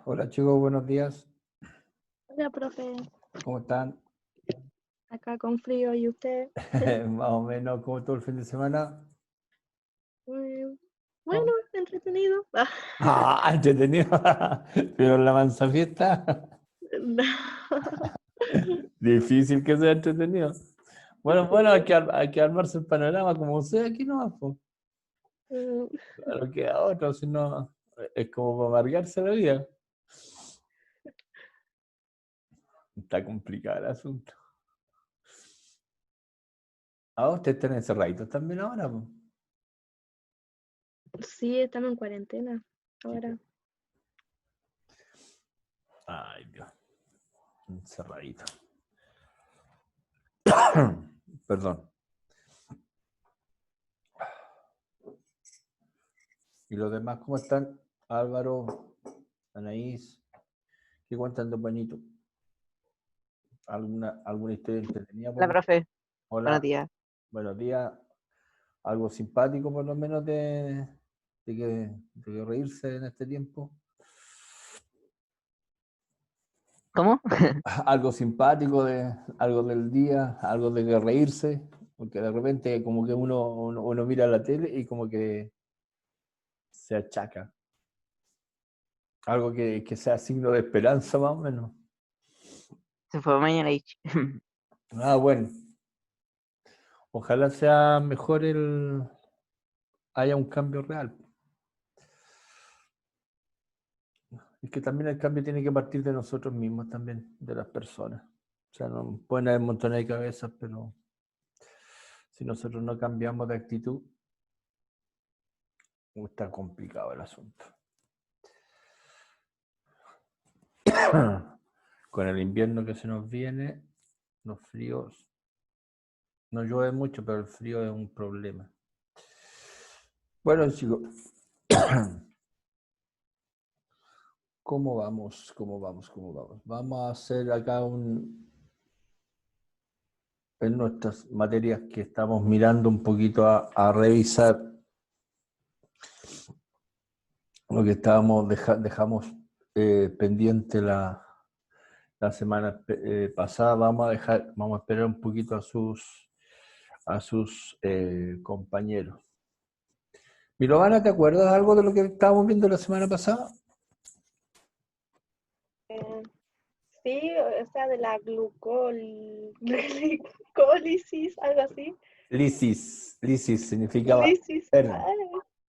Hola chicos, buenos días. Hola, profe. ¿Cómo están? Acá con frío y usted. Más o menos, ¿cómo estuvo el fin de semana? Bueno, entretenido. Entretenido. Pero la mansa fiesta, difícil que sea entretenido. Bueno, hay que armarse el panorama como sea aquí nomás, pues. Claro que a otro, si no, es como para amargarse la vida. Está complicado el asunto. Ustedes están encerraditos también ahora, pues. Sí, estamos en cuarentena ahora. Ay, Dios, encerradito. Perdón. ¿Y los demás cómo están? Álvaro, Anaís, ¿qué cuentan de bonito? ¿Alguna historia entretenida por Hola, lo profe. Buenos Hola, días. buenos días. ¿Algo simpático por lo menos de que reírse en este tiempo? ¿Cómo? Algo simpático, algo del día, algo de que reírse, porque de repente como que uno mira la tele y como que se achaca. Algo que sea signo de esperanza más o menos. Se fue mañana y Bueno. Ojalá sea mejor haya un cambio real. Es que también el cambio tiene que partir de nosotros mismos también, de las personas. O sea, no pueden haber montones de cabezas, pero si nosotros no cambiamos de actitud, está complicado el asunto. Con el invierno que se nos viene, los fríos, no llueve mucho, pero el frío es un problema. Bueno, chicos, ¿cómo vamos? Vamos a hacer acá en nuestras materias que estamos mirando un poquito a revisar lo que dejamos pendiente la semana pasada. Vamos a esperar un poquito a sus compañeros. Mirovana, ¿te acuerdas algo de lo que estábamos viendo la semana pasada? Sí, o sea, de la glucólisis, algo así. Lisis significaba Lisis. romper.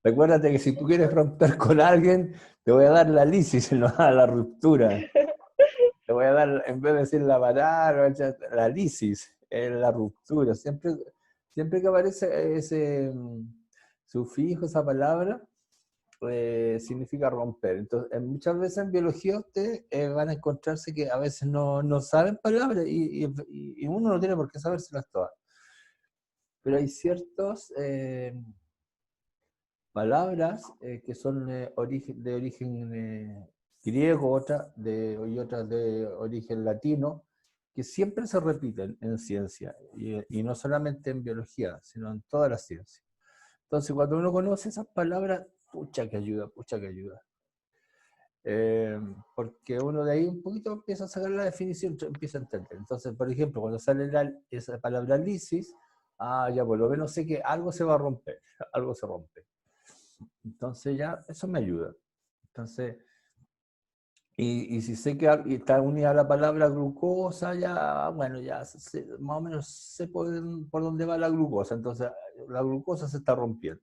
Recuérdate que si tú quieres romper con alguien, te voy a dar la lisis, no a la ruptura. Te voy a dar, en vez de decir la parar, la lisis, la ruptura. Siempre que aparece ese sufijo, esa palabra, significa romper. Entonces, muchas veces en biología ustedes van a encontrarse que a veces no saben palabras y uno no tiene por qué sabérselas todas. Pero hay ciertas palabras que son de origen griego, y otras de origen latino, que siempre se repiten en ciencia, y no solamente en biología, sino en todas las ciencias. Entonces, cuando uno conoce esas palabras, pucha que ayuda, pucha que ayuda. Porque uno de ahí un poquito empieza a sacar la definición, empieza a entender. Entonces, por ejemplo, cuando sale esa palabra lisis, ya por lo menos sé que algo se va a romper, algo se rompe. Entonces ya, eso me ayuda. Entonces, y si sé que está unida a la palabra glucosa, ya, bueno, ya más o menos sé por dónde va la glucosa. Entonces, la glucosa se está rompiendo.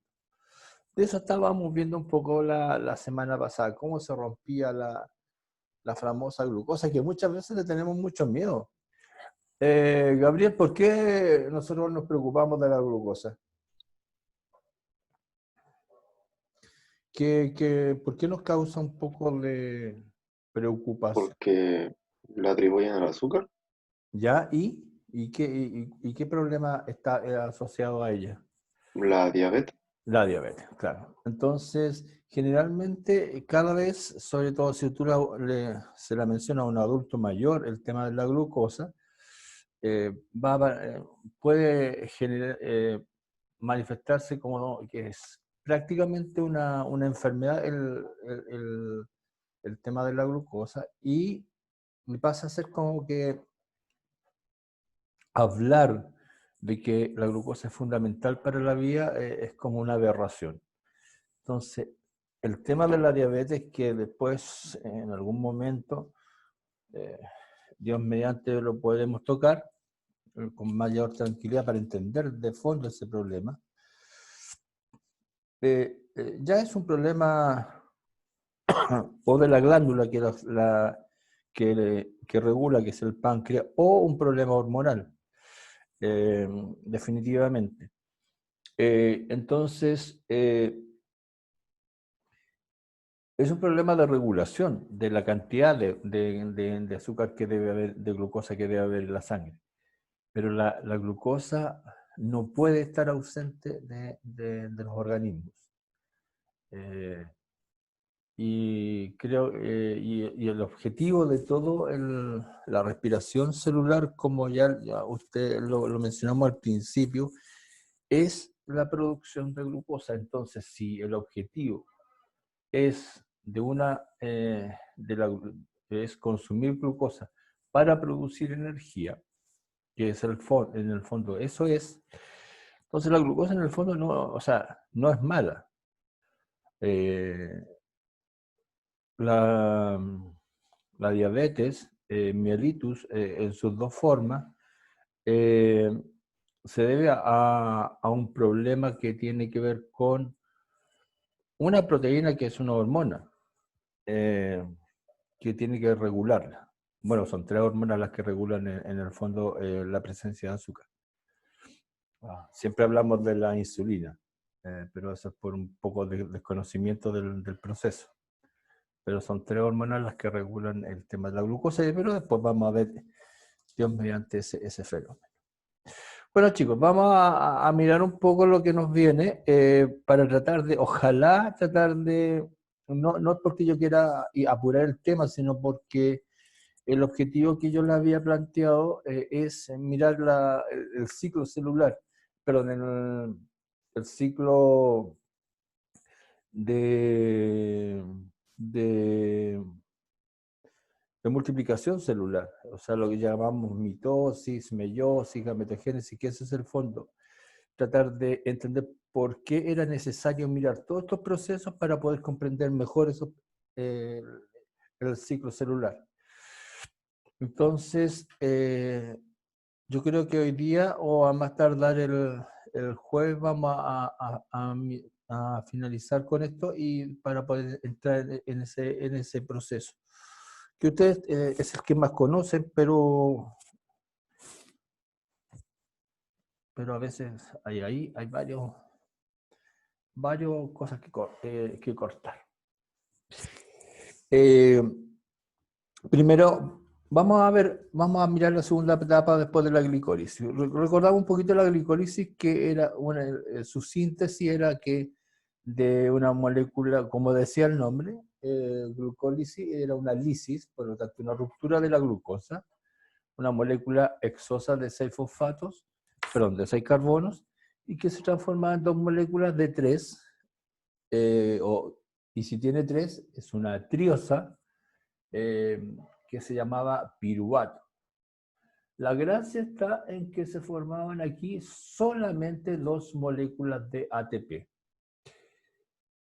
De eso estábamos viendo un poco la semana pasada, cómo se rompía la famosa glucosa, que muchas veces le tenemos mucho miedo. Gabriel, ¿por qué nosotros nos preocupamos de la glucosa? ¿Por qué nos causa un poco de preocupación? Porque la atribuyen al azúcar. ¿Ya? ¿Y qué problema está asociado a ella? La diabetes. La diabetes, claro. Entonces, generalmente, cada vez, sobre todo si tú se la menciona a un adulto mayor, el tema de la glucosa, puede manifestarse como que es prácticamente una enfermedad el tema de la glucosa y pasa a ser como que hablar de que la glucosa es fundamental para la vida es como una aberración. Entonces, el tema de la diabetes que después, en algún momento, Dios mediante lo podemos tocar con mayor tranquilidad para entender de fondo ese problema, ya es un problema o de la glándula que regula, que es el páncreas, o un problema hormonal, definitivamente. Entonces, es un problema de regulación de la cantidad de azúcar que debe haber, de glucosa que debe haber en la sangre. Pero la glucosa no puede estar ausente de los organismos. Y creo, y el objetivo de todo la respiración celular, como ya usted lo mencionamos al principio, es la producción de glucosa. Entonces, si el objetivo es es consumir glucosa para producir energía, que es en el fondo, eso es. Entonces la glucosa en el fondo no, o sea, no es mala. La, la diabetes mellitus en sus dos formas se debe a un problema que tiene que ver con una proteína que es una hormona que tiene que regularla. Bueno, son 3 hormonas las que regulan en el fondo la presencia de azúcar. Siempre hablamos de la insulina, pero eso es por un poco de desconocimiento del proceso. Pero son 3 hormonas las que regulan el tema de la glucosa, pero después vamos a ver, Dios mediante ese fenómeno. Bueno chicos, vamos a mirar un poco lo que nos viene para tratar de, ojalá tratar de, no porque yo quiera apurar el tema, sino porque el objetivo que yo le había planteado es mirar el ciclo celular, perdón, el ciclo de multiplicación celular, o sea, lo que llamamos mitosis, meiosis, gametogénesis, que ese es el fondo. Tratar de entender por qué era necesario mirar todos estos procesos para poder comprender mejor el ciclo celular. Entonces, yo creo que hoy día o a más tardar el jueves vamos a finalizar con esto y para poder entrar en ese proceso. Que ustedes es el que más conocen, pero a veces hay varios cosas que cortar. Primero, vamos a mirar la segunda etapa después de la glicólisis. Recordamos un poquito la glicólisis, que era su síntesis era que de una molécula, como decía el nombre, glucólisis era una lisis, por lo tanto una ruptura de la glucosa, una molécula exosa de 6 fosfatos, perdón, de 6 carbonos, y que se transforma en 2 moléculas de 3, y si tiene 3, es una triosa, que se llamaba piruvato. La gracia está en que se formaban aquí solamente 2 moléculas de ATP.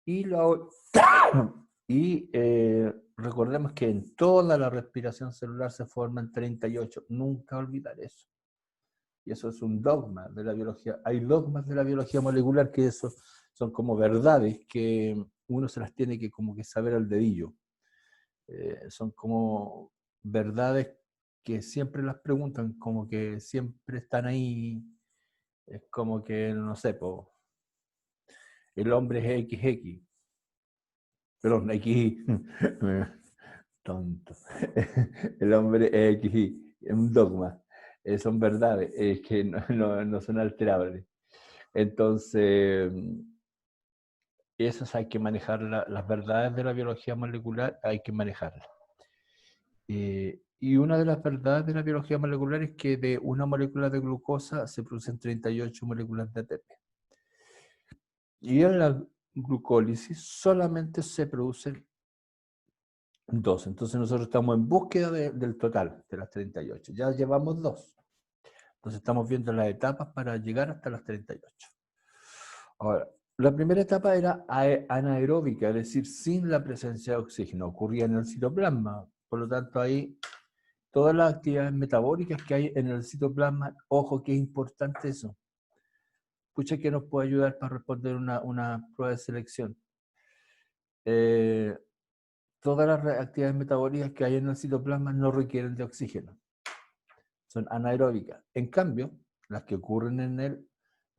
Y recordemos que en toda la respiración celular se forman 38. Nunca olvidar eso. Y eso es un dogma de la biología. Hay dogmas de la biología molecular que eso son como verdades que uno se las tiene que como que saber al dedillo. Son como verdades que siempre las preguntan, como que siempre están ahí. Es como que, no sé, el hombre es XX. Perdón, XY. Tonto. El hombre es XY. Es un dogma. Son verdades que no son alterables. Entonces, esas hay que manejar, las verdades de la biología molecular hay que manejarlas. Y una de las verdades de la biología molecular es que de una molécula de glucosa se producen 38 moléculas de ATP. Y en la glucólisis solamente se producen 2. Entonces nosotros estamos en búsqueda del total, de las 38. Ya llevamos 2. Entonces estamos viendo las etapas para llegar hasta las 38. Ahora, la primera etapa era anaeróbica, es decir, sin la presencia de oxígeno. Ocurría en el citoplasma. Por lo tanto, ahí todas las actividades metabólicas que hay en el citoplasma, ojo que es importante eso. Pucha, que nos puede ayudar para responder una prueba de selección. Todas las actividades metabólicas que hay en el citoplasma no requieren de oxígeno. Son anaeróbicas. En cambio, las que ocurren en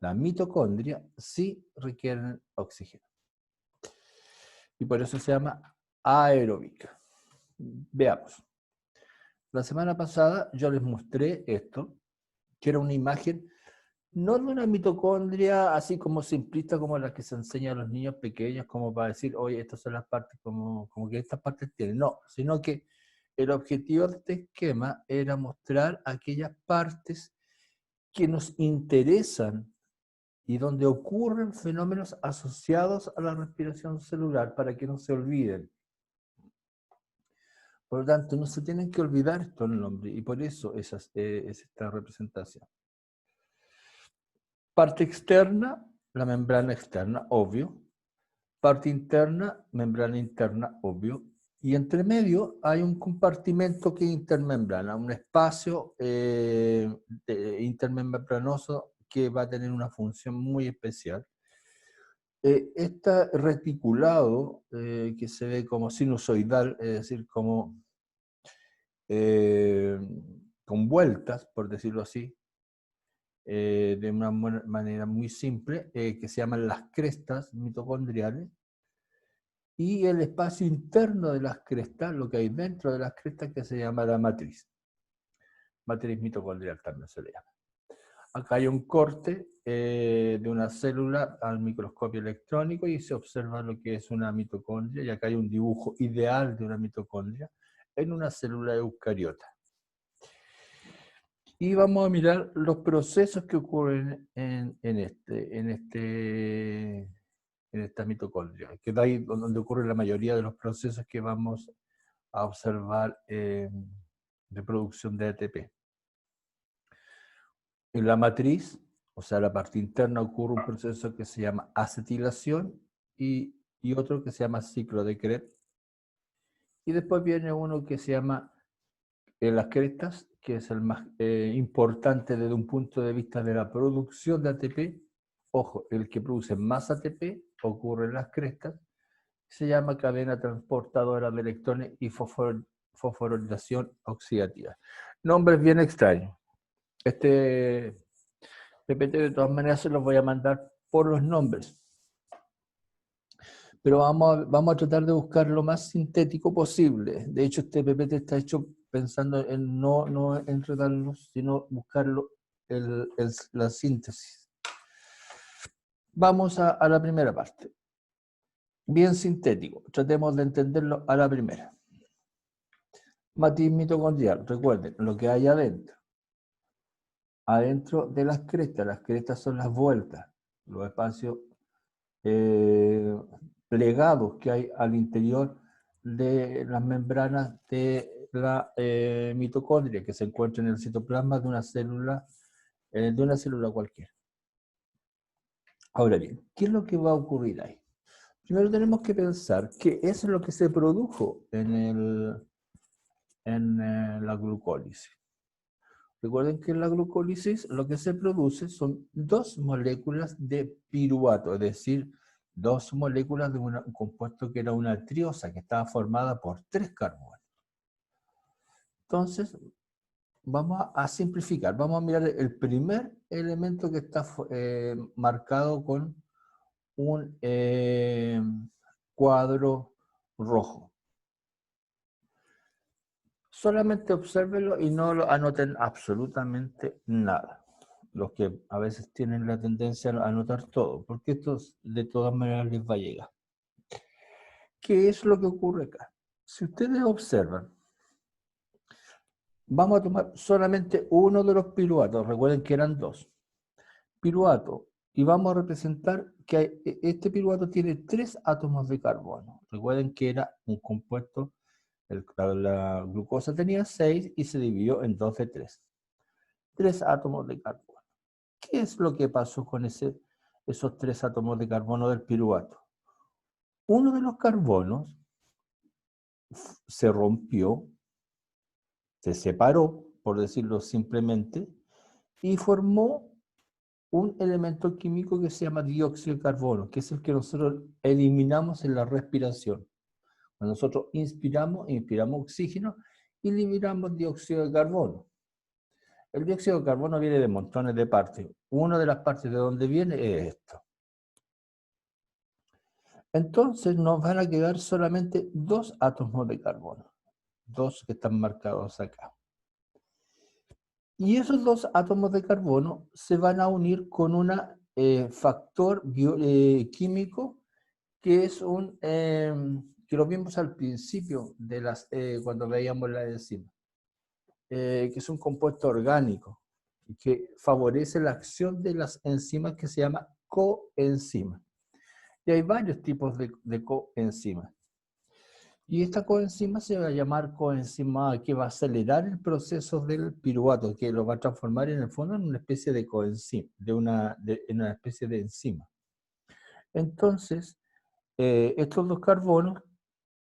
la mitocondria sí requieren oxígeno. Y por eso se llama aeróbica. Veamos. La semana pasada yo les mostré esto, que era una imagen, no de una mitocondria así como simplista como la que se enseña a los niños pequeños, como para decir, oye, estas son las partes, como que estas partes tienen. No, sino que el objetivo de este esquema era mostrar aquellas partes que nos interesan y donde ocurren fenómenos asociados a la respiración celular para que no se olviden. Por lo tanto, no se tienen que olvidar estos nombres y por eso es esta representación. Parte externa, la membrana externa, obvio. Parte interna, membrana interna, obvio. Y entre medio hay un compartimento que es intermembrana, un espacio intermembranoso que va a tener una función muy especial. Está reticulado, que se ve como sinusoidal, es decir, como con vueltas, por decirlo así, de una manera muy simple, que se llaman las crestas mitocondriales, y el espacio interno de las crestas, lo que hay dentro de las crestas, que se llama la matriz. Matriz mitocondrial también se le llama. Acá hay un corte de una célula al microscopio electrónico y se observa lo que es una mitocondria, y acá hay un dibujo ideal de una mitocondria en una célula eucariota. Y vamos a mirar los procesos que ocurren en esta mitocondria, que es ahí donde ocurre la mayoría de los procesos que vamos a observar de producción de ATP. En la matriz, o sea, la parte interna, ocurre un proceso que se llama acetilación y otro que se llama ciclo de Krebs. Y después viene uno que se llama las crestas, que es el más importante desde un punto de vista de la producción de ATP. Ojo, el que produce más ATP ocurre en las crestas, se llama cadena transportadora de electrones y fosforilación oxidativa. Nombres bien extraños. Este PPT de todas maneras se los voy a mandar por los nombres. Pero vamos a tratar de buscar lo más sintético posible. De hecho, este PPT está hecho pensando en no enredarlos, sino buscarlo la síntesis. Vamos a la primera parte. Bien sintético. Tratemos de entenderlo a la primera. Matriz mitocondrial. Recuerden lo que hay adentro. Adentro de las crestas son las vueltas, los espacios plegados que hay al interior de las membranas de la mitocondria que se encuentra en el citoplasma de una célula cualquiera. Ahora bien, ¿qué es lo que va a ocurrir ahí? Primero tenemos que pensar qué es lo que se produjo en la glucólisis. Recuerden que en la glucólisis lo que se produce son 2 moléculas de piruvato, es decir, 2 moléculas de un compuesto que era una triosa, que estaba formada por 3 carbonos. Entonces, vamos a simplificar, vamos a mirar el primer elemento que está marcado con un cuadro rojo. Solamente obsérvenlo y no lo anoten absolutamente nada. Los que a veces tienen la tendencia a anotar todo, porque esto de todas maneras les va a llegar. ¿Qué es lo que ocurre acá? Si ustedes observan, vamos a tomar solamente uno de los piruvatos, recuerden que eran 2. Piruvato, y vamos a representar que este piruvato tiene 3 átomos de carbono. Recuerden que era un compuesto La glucosa tenía 6 y se dividió en 2 de 3. 3 átomos de carbono. ¿Qué es lo que pasó con esos 3 átomos de carbono del piruvato? Uno de los carbonos se rompió, se separó, por decirlo simplemente, y formó un elemento químico que se llama dióxido de carbono, que es el que nosotros eliminamos en la respiración. Cuando nosotros inspiramos oxígeno y liberamos dióxido de carbono. El dióxido de carbono viene de montones de partes. Una de las partes de donde viene es esto. Entonces nos van a quedar solamente 2 átomos de carbono. 2 que están marcados acá. Y esos 2 átomos de carbono se van a unir con un factor químico que es que lo vimos al principio cuando veíamos la enzima, que es un compuesto orgánico que favorece la acción de las enzimas que se llama coenzima. Y hay varios tipos de coenzimas. Y esta coenzima se va a llamar coenzima A, que va a acelerar el proceso del piruvato, que lo va a transformar en el fondo en una especie de coenzima, en una especie de enzima. Entonces, estos 2 carbonos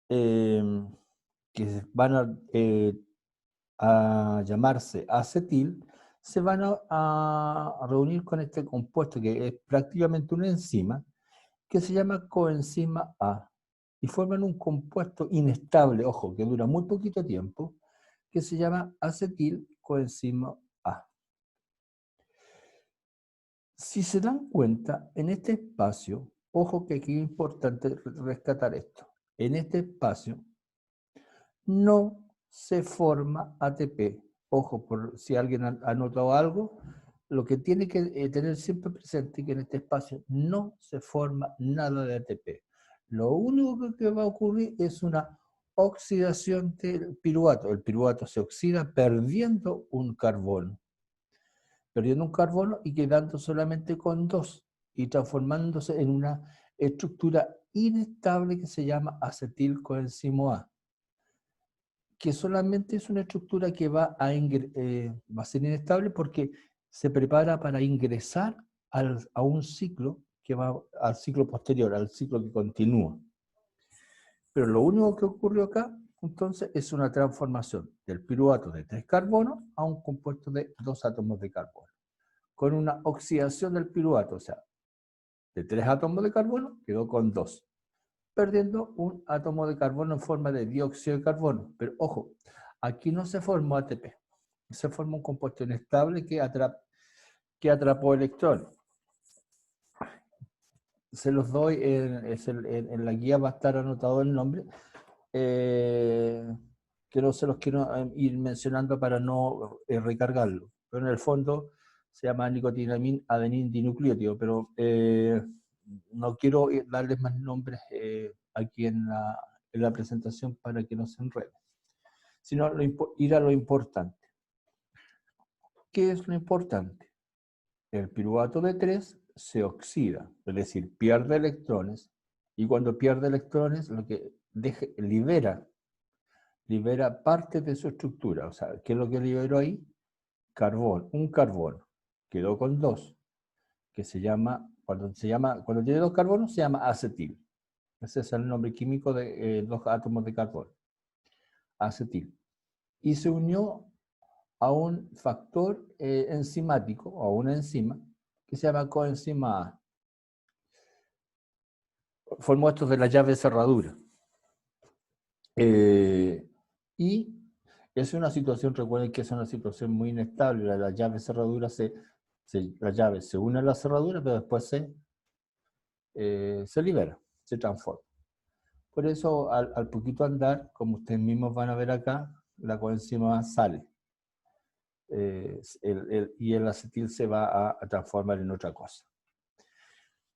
que van a llamarse acetil, se van a reunir con este compuesto que es prácticamente una enzima, que se llama coenzima A, y forman un compuesto inestable, ojo, que dura muy poquito tiempo, que se llama acetil coenzima A. Si se dan cuenta, en este espacio, ojo que aquí es importante rescatar esto, en este espacio no se forma ATP. Ojo, por si alguien ha notado algo, lo que tiene que tener siempre presente es que en este espacio no se forma nada de ATP. Lo único que va a ocurrir es una oxidación del piruvato. El piruvato se oxida perdiendo un carbono. Y quedando solamente con 2 y transformándose en una estructura inestable que se llama acetilcoenzima A, que solamente es una estructura que va a ser inestable porque se prepara para ingresar a un ciclo que va al ciclo posterior, al ciclo que continúa. Pero lo único que ocurrió acá, entonces, es una transformación del piruvato de 3 carbonos a un compuesto de 2 átomos de carbono, con una oxidación del piruvato, o sea, de 3 átomos de carbono quedó con 2, perdiendo un átomo de carbono en forma de dióxido de carbono. Pero ojo, aquí no se formó ATP, se formó un compuesto inestable que atrapó electrones. Se los doy, en la guía va a estar anotado el nombre, que no se los quiero ir mencionando para no recargarlo, pero en el fondo se llama nicotinamina adenin dinucleótido, pero no quiero darles más nombres aquí en la presentación para que no se enreden, sino ir a lo importante. ¿Qué es lo importante? El piruvato de 3 se oxida, es decir, pierde electrones, y cuando pierde electrones, lo que libera parte de su estructura. O sea, ¿qué es lo que liberó ahí? Carbón, un carbono. Quedó con 2, que cuando tiene 2 carbonos se llama acetil. Ese es el nombre químico de 2 átomos de carbono. Acetil. Y se unió a un factor enzimático, o a una enzima, que se llama coenzima A. Formó estos de la llave de cerradura. Y es una situación, recuerden que es una situación muy inestable. La llave de cerradura la llave se une a la cerradura, pero después se libera, se transforma. Por eso, al poquito andar, como ustedes mismos van a ver acá, la coenzima sale. Y el acetil se va a transformar en otra cosa.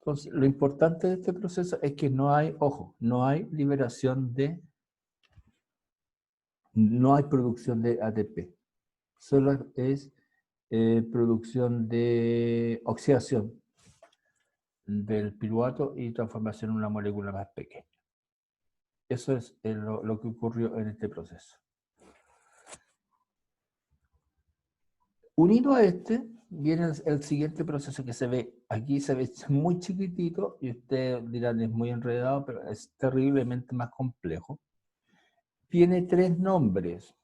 Entonces, lo importante de este proceso es que no hay liberación no hay producción de ATP. Solo es producción de oxidación del piruvato y transformación en una molécula más pequeña. Eso es lo que ocurrió en este proceso. Unido a este, viene el siguiente proceso que se ve, aquí se ve muy chiquitito, y ustedes dirán es muy enredado, pero es terriblemente más complejo. Tiene 3 nombres.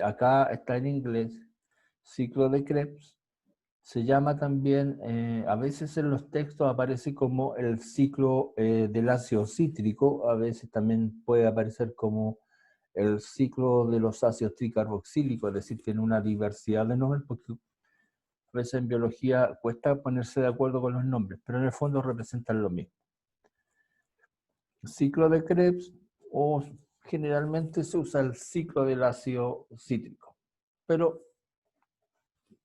Acá está en inglés, ciclo de Krebs. Se llama también, a veces en los textos aparece como el ciclo del ácido cítrico, a veces también puede aparecer como el ciclo de los ácidos tricarboxílicos, es decir, tiene una diversidad de nombres, porque a veces en biología cuesta ponerse de acuerdo con los nombres, pero en el fondo representan lo mismo. Ciclo de Krebs, o generalmente se usa el ciclo del ácido cítrico, pero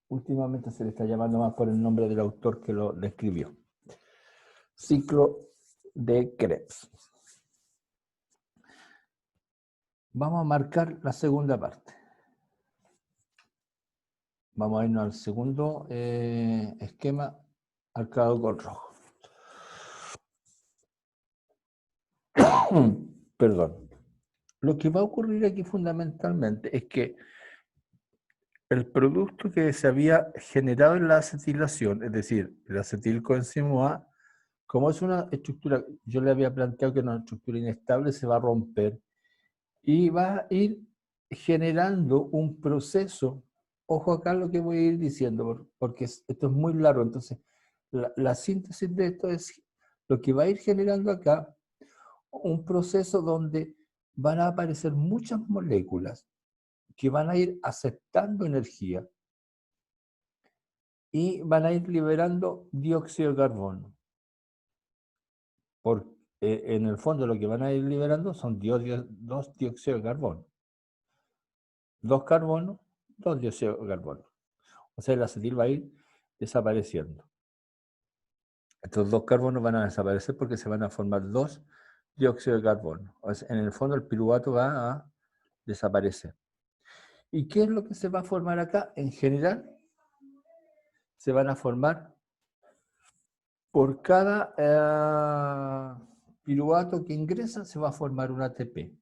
últimamente se le está llamando más por el nombre del autor que lo describió. Ciclo de Krebs. Vamos a marcar la segunda parte. Vamos a irnos al segundo esquema marcado con rojo. Perdón. Lo que va a ocurrir aquí fundamentalmente es que el producto que se había generado en la acetilación, es decir, el acetilcoenzimo A, como es una estructura, yo le había planteado que es una estructura inestable, se va a romper y va a ir generando un proceso. Ojo acá lo que voy a ir diciendo, porque esto es muy largo. Entonces, la síntesis de esto es lo que va a ir generando acá, un proceso donde van a aparecer muchas moléculas que van a ir aceptando energía y van a ir liberando dióxido de carbono. En el fondo lo que van a ir liberando son 2 dióxidos de carbono. 2 carbonos, 2 dióxidos de carbono. O sea, el acetil va a ir desapareciendo. Estos 2 carbonos van a desaparecer porque se van a formar 2 dióxidos de carbono. O sea, en el fondo el piruvato va a desaparecer. ¿Y qué es lo que se va a formar acá? En general, se van a formar por cada piruvato que ingresa, se va a formar un ATP.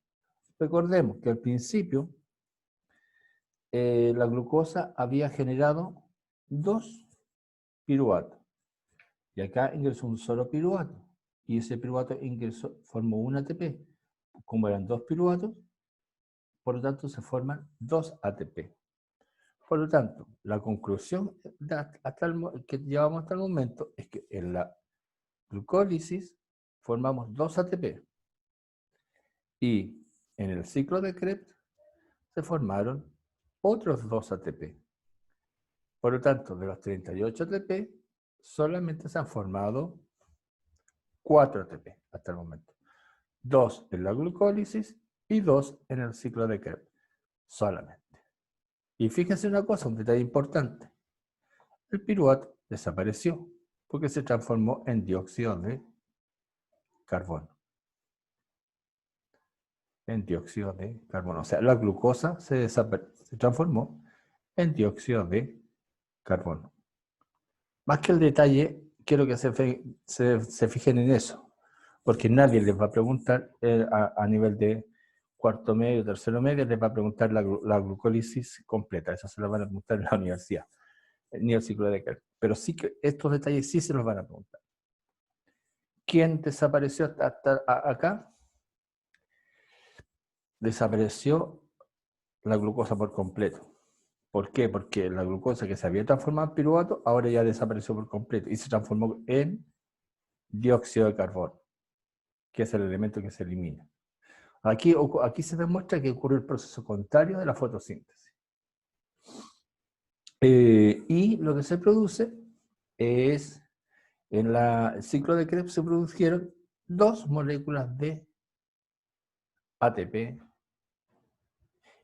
Recordemos que al principio la glucosa había generado 2 piruvatos. Y acá ingresó un solo piruvato. Y ese piruvato formó un ATP. Como eran 2 piruvatos, por lo tanto se forman 2 ATP. Por lo tanto, la conclusión que llevamos hasta el momento es que en la glucólisis formamos 2 ATP. Y en el ciclo de Krebs se formaron otros 2 ATP. Por lo tanto, de los 38 ATP, solamente se han formado 4 ATP hasta el momento. 2 en la glucólisis y 2 en el ciclo de Krebs. Solamente. Y fíjense una cosa, un detalle importante. El piruvato desapareció porque se transformó en dióxido de carbono. En dióxido de carbono. O sea, la glucosa se transformó en dióxido de carbono. Más que el detalle, quiero que se fijen en eso, porque nadie les va a preguntar a nivel de cuarto medio, tercero medio, les va a preguntar la glucólisis completa. Eso se lo van a preguntar en la universidad, ni el ciclo de Krebs. Pero sí que estos detalles sí se los van a preguntar. ¿Quién desapareció hasta acá? Desapareció la glucosa por completo. ¿Por qué? Porque la glucosa que se había transformado en piruvato ahora ya desapareció por completo y se transformó en dióxido de carbono, que es el elemento que se elimina. Aquí se demuestra que ocurre el proceso contrario de la fotosíntesis. Y lo que se produce es, en el ciclo de Krebs se produjeron 2 moléculas de ATP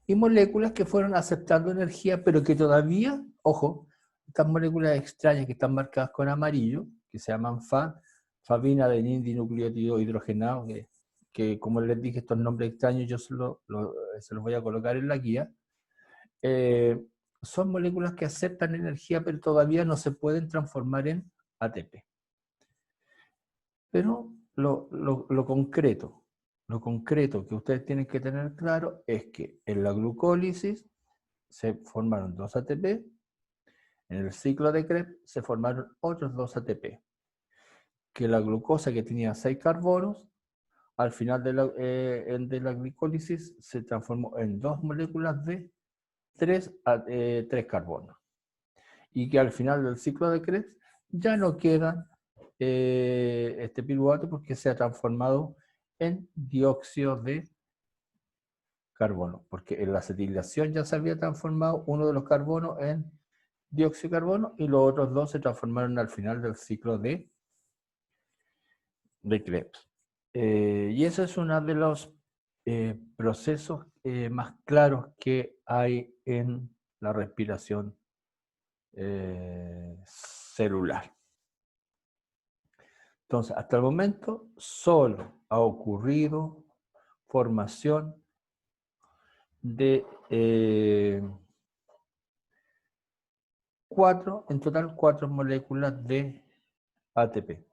y moléculas que fueron aceptando energía, pero que todavía, ojo, estas moléculas extrañas que están marcadas con amarillo, que se llaman fabina dinucleótido hidrogenado, que como les dije, estos nombres extraños yo se los voy a colocar en la guía, son moléculas que aceptan energía, pero todavía no se pueden transformar en ATP. Pero lo concreto, lo concreto que ustedes tienen que tener claro es que en la glucólisis se formaron 2 ATP, en el ciclo de Krebs se formaron otros 2 ATP, que la glucosa que tenía 6 carbonos, al final de la glicólisis se transformó en 2 moléculas de 3 carbonos. Y que al final del ciclo de Krebs ya no queda este piruvato porque se ha transformado en dióxido de carbono, porque en la acetilación ya se había transformado uno de los carbonos en dióxido de carbono y los otros 2 se transformaron al final del ciclo de Krebs. Y ese es uno de los procesos más claros que hay en la respiración celular. Entonces, hasta el momento solo ha ocurrido formación de en total 4 moléculas de ATP.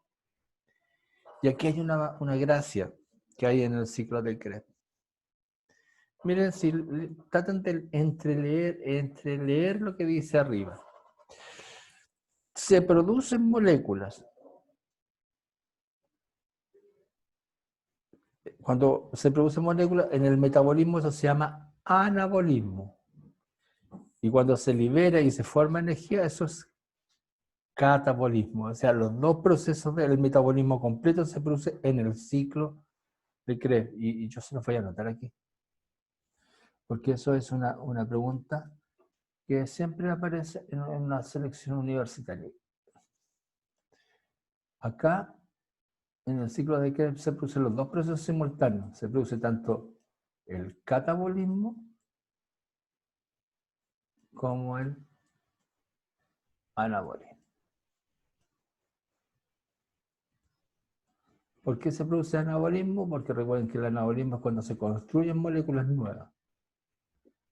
Y aquí hay una gracia que hay en el ciclo de Krebs. Miren, si tratan de entreleer lo que dice arriba. Se producen moléculas. Cuando se producen moléculas, en el metabolismo eso se llama anabolismo. Y cuando se libera y se forma energía, eso es catabolismo. O sea, los 2 procesos del metabolismo completo se producen en el ciclo de Krebs. Y yo se los voy a anotar aquí. Porque eso es una pregunta que siempre aparece en una selección universitaria. Acá, en el ciclo de Krebs se producen los 2 procesos simultáneos. Se produce tanto el catabolismo como el anabolismo. ¿Por qué se produce anabolismo? Porque recuerden que el anabolismo es cuando se construyen moléculas nuevas.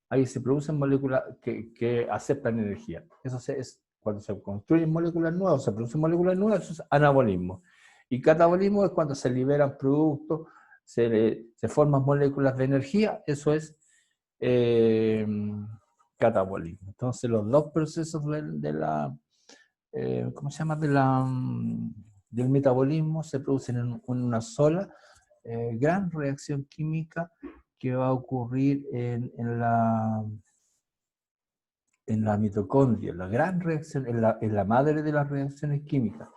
Ahí se producen moléculas que aceptan energía. Eso es cuando se construyen moléculas nuevas, se producen moléculas nuevas, eso es anabolismo. Y catabolismo es cuando se liberan productos, se forman moléculas de energía, eso es catabolismo. Entonces los 2 procesos de la, ¿cómo se llama? Del metabolismo se producen en una sola gran reacción química que va a ocurrir en la mitocondria, la gran reacción, en la madre de las reacciones químicas,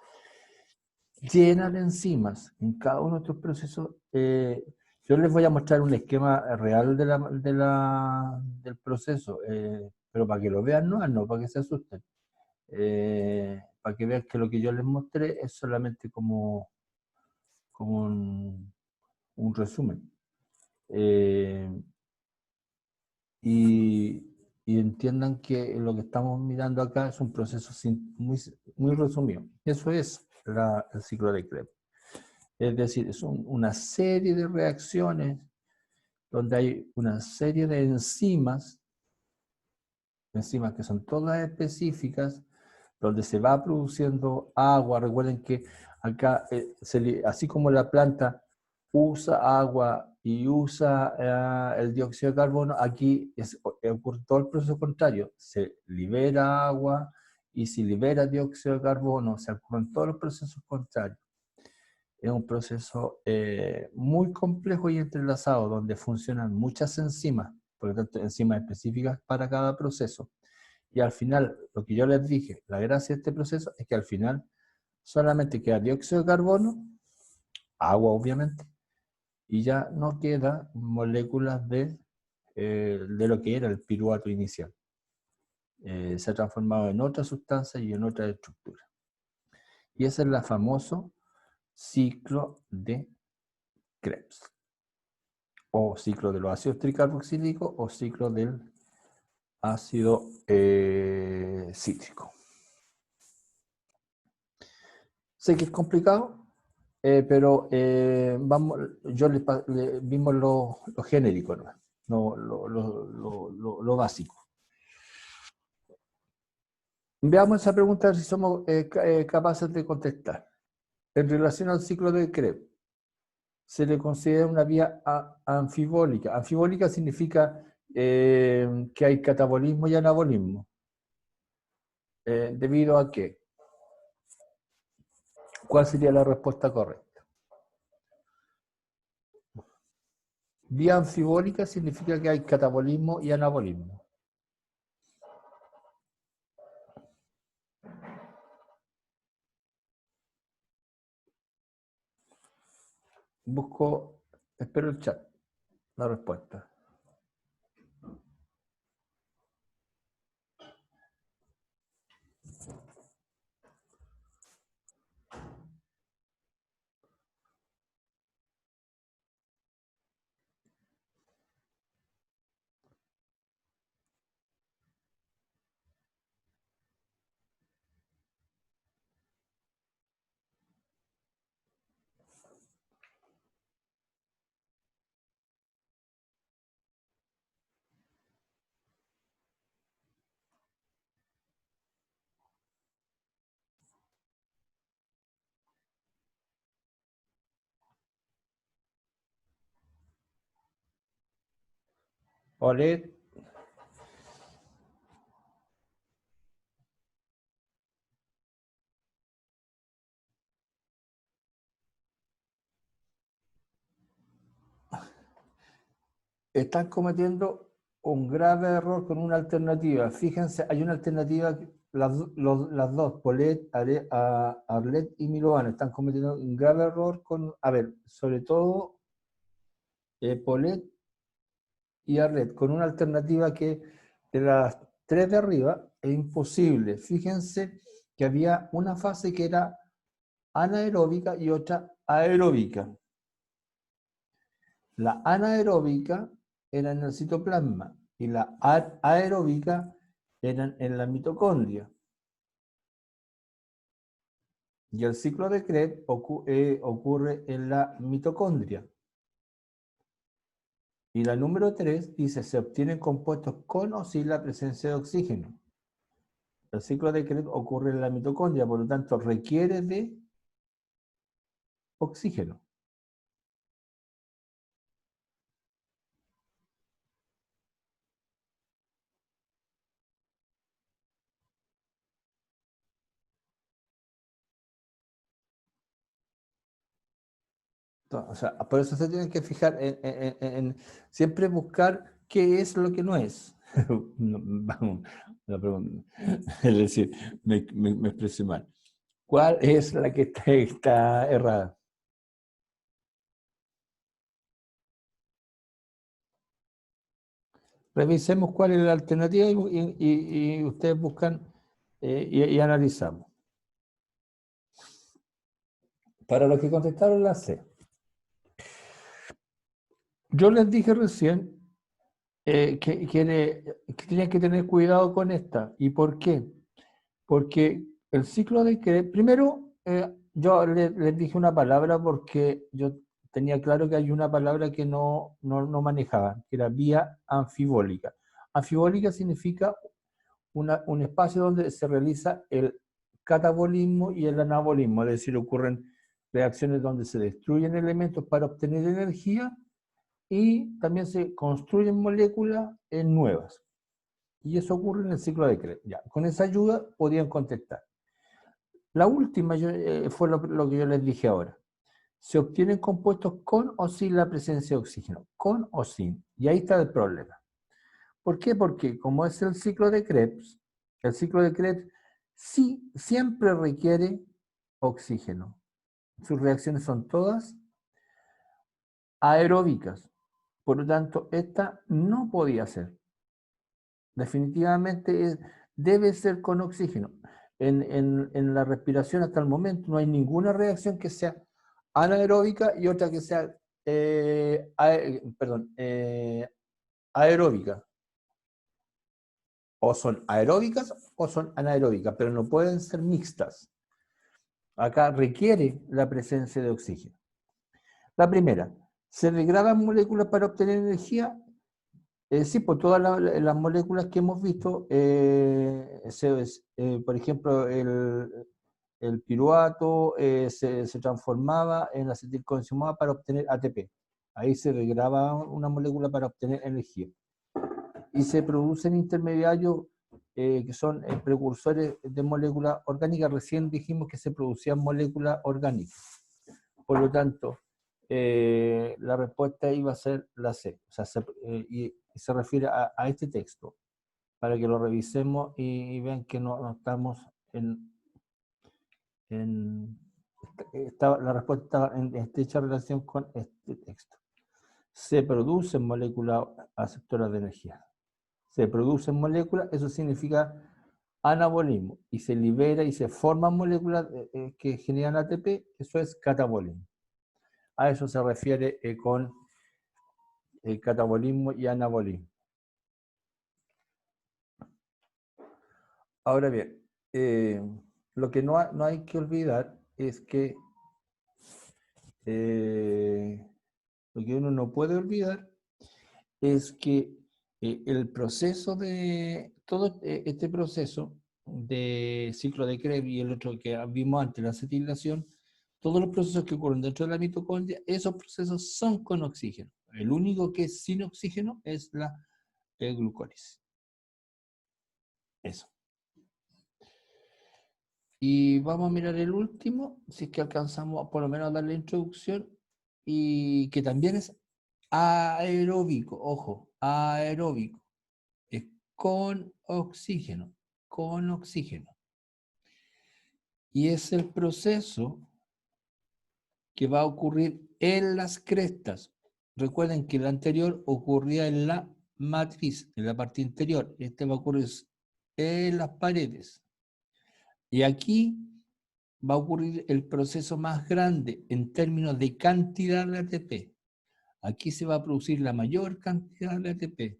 llena de enzimas. En cada uno de estos procesos, yo les voy a mostrar un esquema real del proceso, pero para que lo vean, no para que se asusten. Para que vean que lo que yo les mostré es solamente como un resumen. Y entiendan que lo que estamos mirando acá es un proceso muy resumido. Eso es el ciclo de Krebs. Es decir, es una serie de reacciones donde hay una serie de enzimas que son todas específicas, donde se va produciendo agua. Recuerden que acá, así como la planta usa agua y usa el dióxido de carbono, aquí ocurre todo el proceso contrario. Se libera agua y se libera dióxido de carbono, se ocurren todos los procesos contrarios. Es un proceso muy complejo y entrelazado, donde funcionan muchas enzimas, por lo tanto, enzimas específicas para cada proceso. Y al final, lo que yo les dije, la gracia de este proceso es que al final solamente queda dióxido de carbono, agua obviamente, y ya no queda moléculas de lo que era el piruvato inicial. Se ha transformado en otra sustancia y en otra estructura. Y ese es el famoso ciclo de Krebs, o ciclo de los ácidos tricarboxílicos, o ciclo del ácido cítrico. Sé que es complicado, pero vimos lo genérico, ¿no? Lo básico. Veamos esa pregunta, si somos capaces de contestar. En relación al ciclo de Krebs, se le considera una vía anfibólica. Anfibólica significa que hay catabolismo y anabolismo. ¿Debido a qué? ¿Cuál sería la respuesta correcta? Vía anfibólica significa que hay catabolismo y anabolismo. Espero el chat, la respuesta. Olet, están cometiendo un grave error con una alternativa. Fíjense, hay una alternativa, las dos, Polet, Arlet y Milovan, están cometiendo un grave error con, a ver, sobre todo Polet y Arlet, con una alternativa que de las tres de arriba es imposible. Fíjense que había una fase que era anaeróbica y otra aeróbica. La anaeróbica era en el citoplasma y la aeróbica era en la mitocondria. Y el ciclo de Krebs ocurre en la mitocondria. Y la número 3 dice, se obtienen compuestos con o sin la presencia de oxígeno. El ciclo de Krebs ocurre en la mitocondria, por lo tanto requiere de oxígeno. O sea, por eso se tienen que fijar siempre buscar qué es lo que no es. Vamos, la pregunta. Es decir, me expresé mal. ¿Cuál es la que está errada? Revisemos cuál es la alternativa y ustedes buscan y analizamos. Para los que contestaron la C. Yo les dije recién que tenían que tener cuidado con esta. ¿Y por qué? Porque el ciclo de Krebs, primero, yo les dije una palabra porque yo tenía claro que hay una palabra que no manejaba, que era vía anfibólica. Anfibólica significa un espacio donde se realiza el catabolismo y el anabolismo, es decir, ocurren reacciones donde se destruyen elementos para obtener energía y también se construyen moléculas nuevas. Y eso ocurre en el ciclo de Krebs. Ya, con esa ayuda podían contestar. La última fue lo que yo les dije ahora. Se obtienen compuestos con o sin la presencia de oxígeno. Con o sin. Y ahí está el problema. ¿Por qué? Porque como es el ciclo de Krebs sí siempre requiere oxígeno. Sus reacciones son todas aeróbicas. Por lo tanto, esta no podía ser. Definitivamente debe ser con oxígeno. En la respiración hasta el momento no hay ninguna reacción que sea anaeróbica y otra que sea aeróbica. O son aeróbicas o son anaeróbicas, pero no pueden ser mixtas. Acá requiere la presencia de oxígeno. La primera, ¿se degradan moléculas para obtener energía? Sí, por todas las moléculas que hemos visto, por ejemplo, el piruvato se transformaba en acetilcoenzimada para obtener ATP. Ahí se degrada una molécula para obtener energía. Y se producen intermediarios que son precursores de moléculas orgánicas. Recién dijimos que se producían moléculas orgánicas. Por lo tanto, la respuesta iba a ser la C. O sea, y se refiere a este texto, para que lo revisemos y vean que no estamos la respuesta está en estrecha relación con este texto. Se producen moléculas aceptoras de energía. Se producen moléculas, eso significa anabolismo, y se libera y se forman moléculas que generan ATP, eso es catabolismo. A eso se refiere con el catabolismo y anabolismo. Ahora bien, lo que no hay que olvidar es que lo que uno no puede olvidar es que el proceso todo este proceso de ciclo de Krebs y el otro que vimos antes, la acetilación, todos los procesos que ocurren dentro de la mitocondria, esos procesos son con oxígeno. El único que es sin oxígeno es la glucólisis. Eso. Y vamos a mirar el último, si es que alcanzamos por lo menos a darle la introducción, y que también es aeróbico, ojo, aeróbico, es con oxígeno, con oxígeno. Y es el proceso que va a ocurrir en las crestas. Recuerden que el anterior ocurría en la matriz, en la parte interior. Este va a ocurrir en las paredes. Y aquí va a ocurrir el proceso más grande en términos de cantidad de ATP. Aquí se va a producir la mayor cantidad de ATP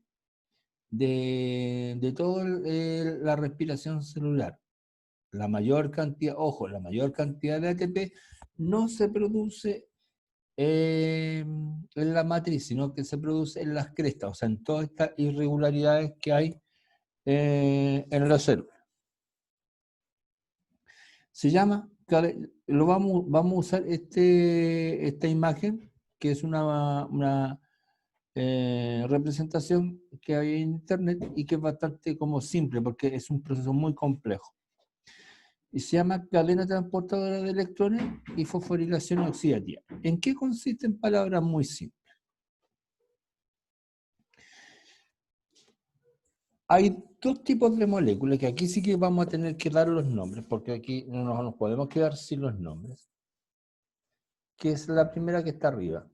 de toda la respiración celular. La mayor cantidad, ojo, la mayor cantidad de ATP no se produce en la matriz, sino que se produce en las crestas, o sea, en todas estas irregularidades que hay en la célula. Se llama, vamos a usar esta imagen, que es una representación que hay en internet y que es bastante como simple, porque es un proceso muy complejo. Y se llama cadena transportadora de electrones y fosforilación oxidativa. ¿En qué consiste? En palabras muy simples. Hay dos tipos de moléculas que aquí sí que vamos a tener que dar los nombres, porque aquí no nos podemos quedar sin los nombres. Que es la primera que está arriba,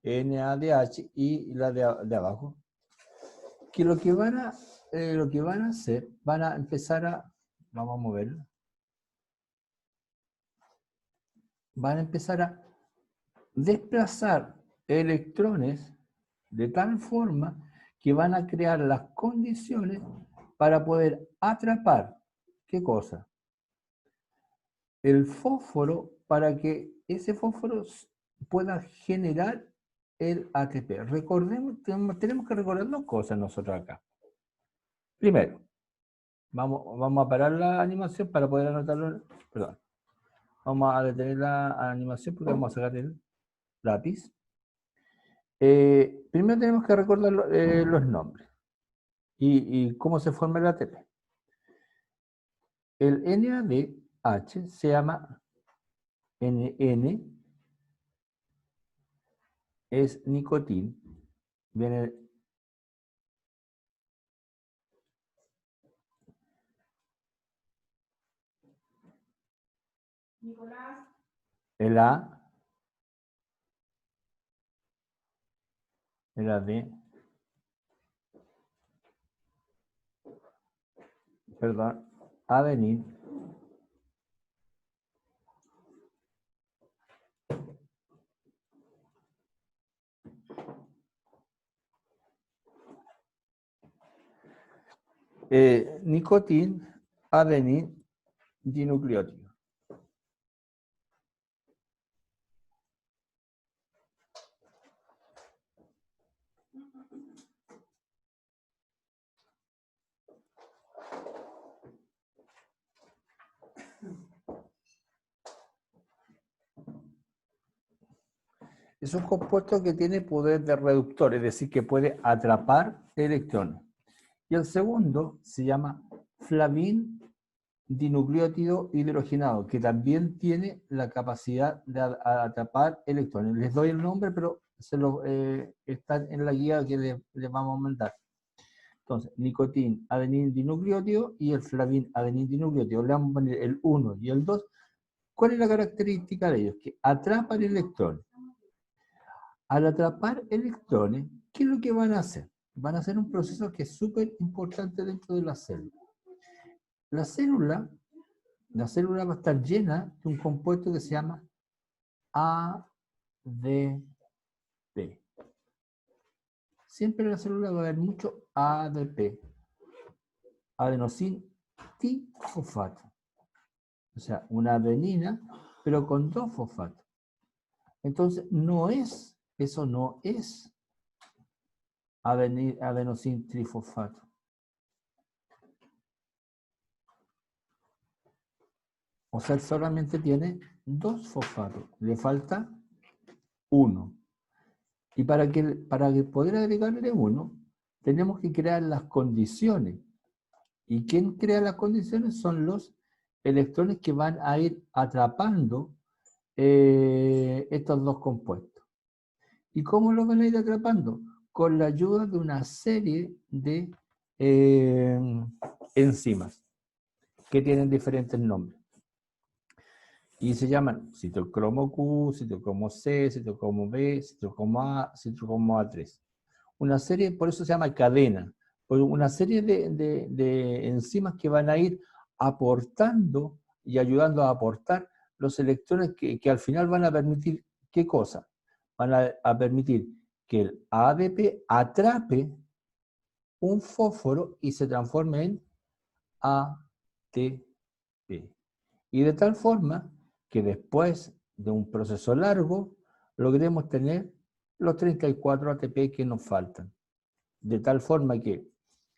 NADH, y la de abajo. Que lo que van a hacer, van a empezar vamos a moverlo. Van a empezar a desplazar electrones de tal forma que van a crear las condiciones para poder atrapar, ¿qué cosa? El fósforo, para que ese fósforo pueda generar el ATP. Recordemos, tenemos que recordar dos cosas nosotros acá. Primero, vamos a parar la animación para poder anotarlo. Perdón. Vamos a detener la animación porque vamos a sacar el lápiz. Primero tenemos que recordar los nombres y cómo se forma el ATP. El NADH se llama NN, es nicotina, viene el A, el AD, perdón, adenina, nicotín, adenin, dinucleótido. Es un compuesto que tiene poder de reductor, es decir, que puede atrapar electrones. Y el segundo se llama flavin dinucleótido hidrogenado, que también tiene la capacidad de atrapar electrones. Les doy el nombre, pero están en la guía que les vamos a mandar. Entonces, nicotín adenin dinucleótido y el flavin adenin dinucleótido. Le vamos a poner el 1 y el 2. ¿Cuál es la característica de ellos? Que atrapan electrones. Al atrapar electrones, ¿qué es lo que van a hacer? Van a hacer un proceso que es súper importante dentro de la célula. La célula va a estar llena de un compuesto que se llama ADP. Siempre en la célula va a haber mucho ADP, adenosín trifosfato. O sea, una adenina, pero con 2 fosfatos. Entonces, eso no es adenosín trifosfato. O sea, solamente tiene 2 fosfatos. Le falta 1. Y para poder agregarle 1, tenemos que crear las condiciones. ¿Y quién crea las condiciones? Son los electrones que van a ir atrapando estos 2 compuestos. ¿Y cómo los van a ir atrapando? Con la ayuda de una serie de enzimas que tienen diferentes nombres. Y se llaman citocromo Q, citocromo C, citocromo B, citocromo A, citocromo A3. Una serie, por eso se llama cadena, por una serie de enzimas que van a ir aportando y ayudando a aportar los electrones que al final van a permitir, ¿qué cosa? Van a permitir que el ADP atrape un fósforo y se transforme en ATP. Y de tal forma que después de un proceso largo, logremos tener los 34 ATP que nos faltan. De tal forma que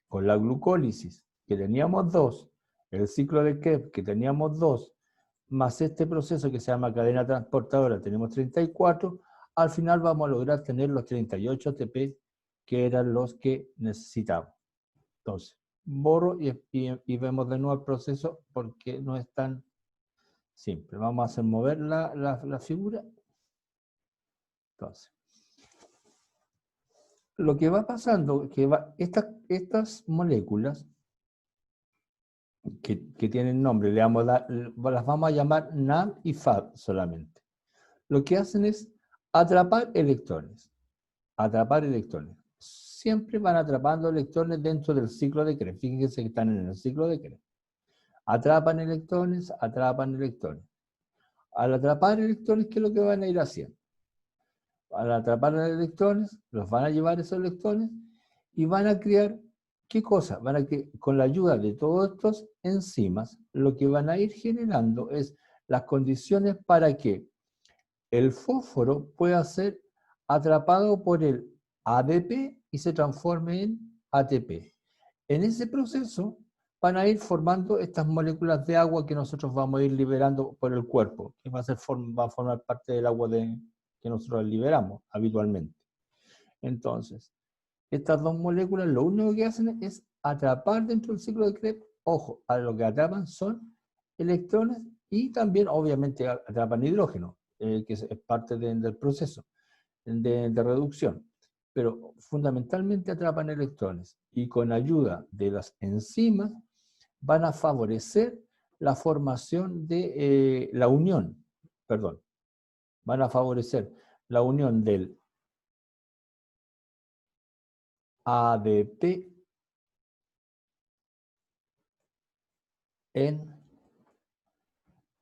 con la glucólisis, que teníamos 2, el ciclo de Krebs, que teníamos 2, más este proceso que se llama cadena transportadora, tenemos 34, al final vamos a lograr tener los 38 ATP que eran los que necesitamos. Entonces, borro y vemos de nuevo el proceso porque no es tan simple. Vamos a hacer mover la figura. Entonces, lo que va pasando es que estas moléculas que tienen nombre, las vamos a llamar NAD y FAD solamente. Lo que hacen es atrapar electrones. Atrapar electrones. Siempre van atrapando electrones dentro del ciclo de Krebs. Fíjense que están en el ciclo de Krebs. Atrapan electrones, atrapan electrones. Al atrapar electrones, ¿qué es lo que van a ir haciendo? Al atrapar electrones, los van a llevar esos electrones y van a crear, ¿qué cosa? Con la ayuda de todos estos enzimas, lo que van a ir generando es las condiciones para que el fósforo pueda ser atrapado por el ADP y se transforme en ATP. En ese proceso van a ir formando estas moléculas de agua que nosotros vamos a ir liberando por el cuerpo, que va a formar parte del agua que nosotros liberamos habitualmente. Entonces, estas 2 moléculas lo único que hacen es atrapar dentro del ciclo de Krebs. Ojo, a lo que atrapan son electrones y también obviamente atrapan hidrógeno, que es parte del proceso de reducción. Pero fundamentalmente atrapan electrones y con ayuda de las enzimas van a favorecer la formación de la unión, van a favorecer la unión del ADP en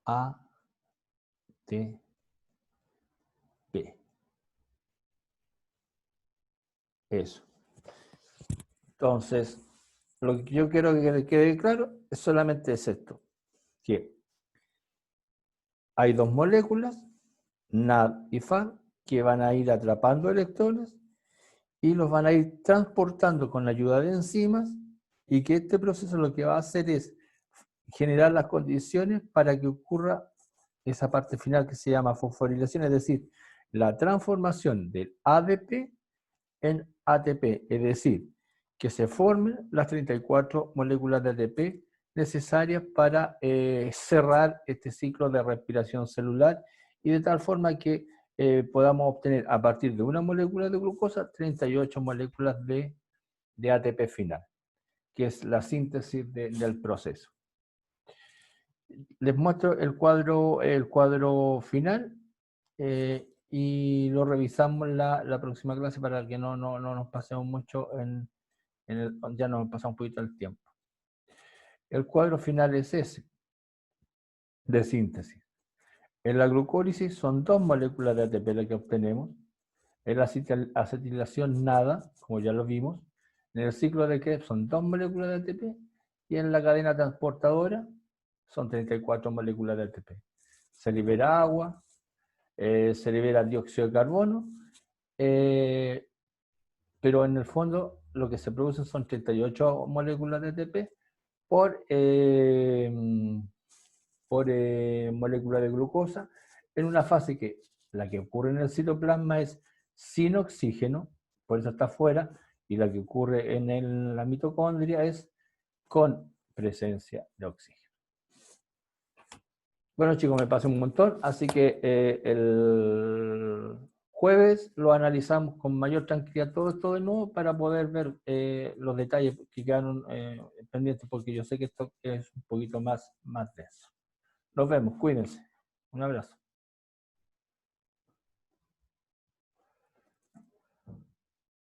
ATP. Eso. Entonces, lo que yo quiero que quede claro es solamente esto, que hay 2 moléculas, NAD y FAD, que van a ir atrapando electrones y los van a ir transportando con la ayuda de enzimas, y que este proceso lo que va a hacer es generar las condiciones para que ocurra esa parte final que se llama fosforilación, es decir, la transformación del ADP en ATP, es decir, que se formen las 34 moléculas de ATP necesarias para cerrar este ciclo de respiración celular y de tal forma que podamos obtener a partir de una molécula de glucosa 38 moléculas de ATP final, que es la síntesis del proceso. Les muestro el cuadro final y lo revisamos la próxima clase para que no nos pasemos mucho ya nos pasamos un poquito el tiempo. El cuadro final es ese, de síntesis. En la glucólisis son 2 moléculas de ATP las que obtenemos. En la acetilación nada, como ya lo vimos. En el ciclo de Krebs son 2 moléculas de ATP. Y en la cadena transportadora son 34 moléculas de ATP. Se libera agua, se libera dióxido de carbono, pero en el fondo lo que se producen son 38 moléculas de ATP por molécula de glucosa, en una fase que la que ocurre en el citoplasma es sin oxígeno, por eso está afuera, y la que ocurre en la mitocondria es con presencia de oxígeno. Bueno chicos, me pasé un montón, así que el jueves lo analizamos con mayor tranquilidad todo esto de nuevo para poder ver los detalles que quedaron pendientes, porque yo sé que esto es un poquito más denso. Nos vemos, cuídense. Un abrazo.